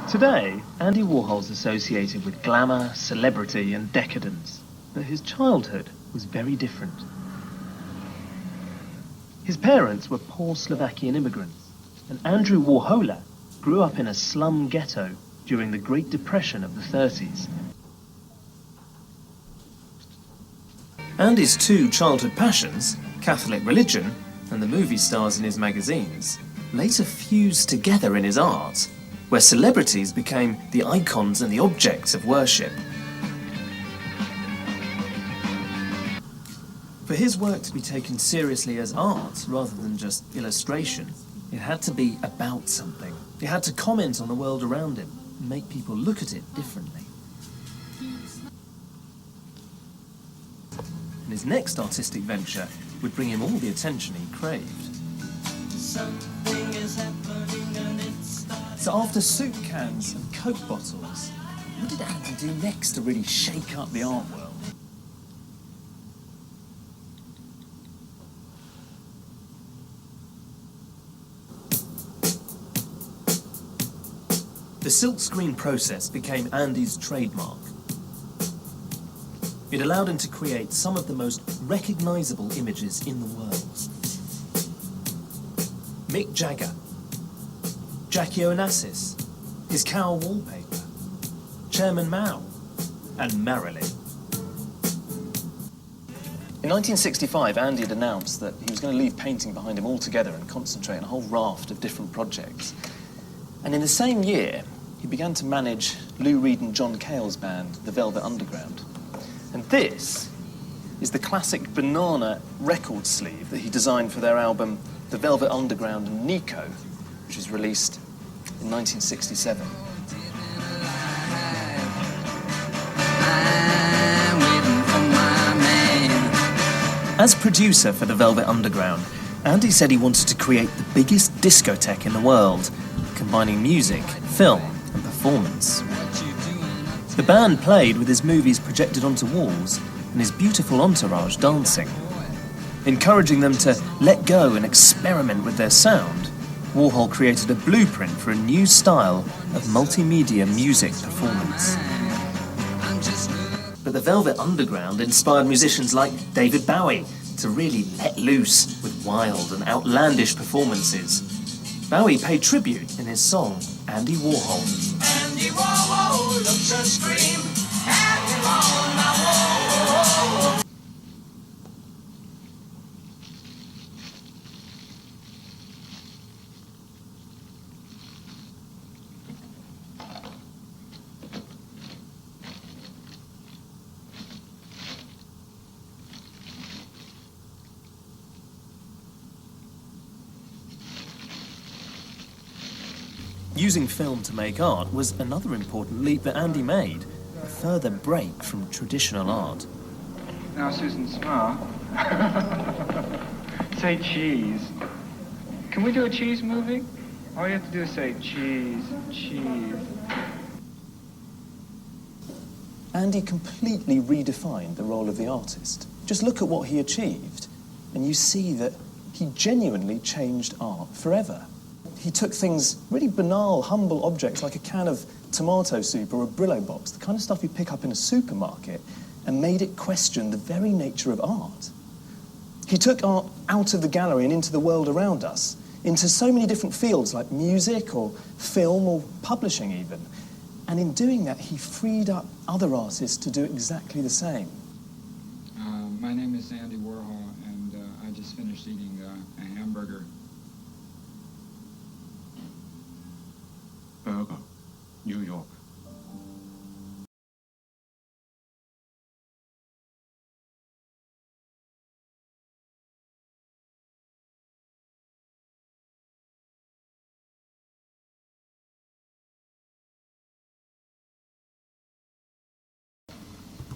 Today, Andy Warhol's associated with glamour, celebrity and decadence, but his childhood was very different. His parents were poor Slovakian immigrants, and Andrew Warhola grew up in a slum ghetto during the Great Depression of the 30s. Andy's two childhood passions, Catholic religion and the movie stars in his magazines, later fused together in his art, where celebrities became the icons and the objects of worship. For his work to be taken seriously as art rather than just illustration, it had to be about something. It had to comment on the world around him and make people look at it differently. And his next artistic venture would bring him all the attention he craved. So after soup cans and Coke bottles, what did Andy do next to really shake up the art world? The silkscreen process became Andy's trademark. It allowed him to create some of the most recognisable images in the world. Mick Jagger, Jackie Onassis, his cow wallpaper, Chairman Mao, and Marilyn. In 1965, Andy had announced that he was going to leave painting behind him altogether and concentrate on a whole raft of different projects. And in the same year, he began to manage Lou Reed and John Cale's band, The Velvet Underground. And this is the classic banana record sleeve that he designed for their album The Velvet Underground and Nico, which was released in 1967. As producer for The Velvet Underground, Andy said he wanted to create the biggest discotheque in the world, combining music, film and performance. The band played with his movies projected onto walls and his beautiful entourage dancing. Encouraging them to let go and experiment with their sound, Warhol created a blueprint for a new style of multimedia music performance. But the Velvet Underground inspired musicians like David Bowie to really let loose with wild and outlandish performances. Bowie paid tribute in his song, Andy Warhol. Andy Warhol looks and scream, Andy Warhol, now Warhol. Using film to make art was another important leap that Andy made, a further break from traditional art. Now, Susan Smart, say cheese. Can we do a cheese movie? All you have to do is say cheese, cheese. Andy completely redefined the role of the artist. Just look at what he achieved, and you see that he genuinely changed art forever. He took things, really banal, humble objects like a can of tomato soup or a Brillo box, the kind of stuff you pick up in a supermarket, and made it question the very nature of art. He took art out of the gallery and into the world around us, into so many different fields like music or film or publishing even. And in doing that, he freed up other artists to do exactly the same. My name is Andy Warhol, and I just finished eating a hamburger. Burger, New York.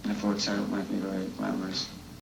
I thought it might be very glamorous.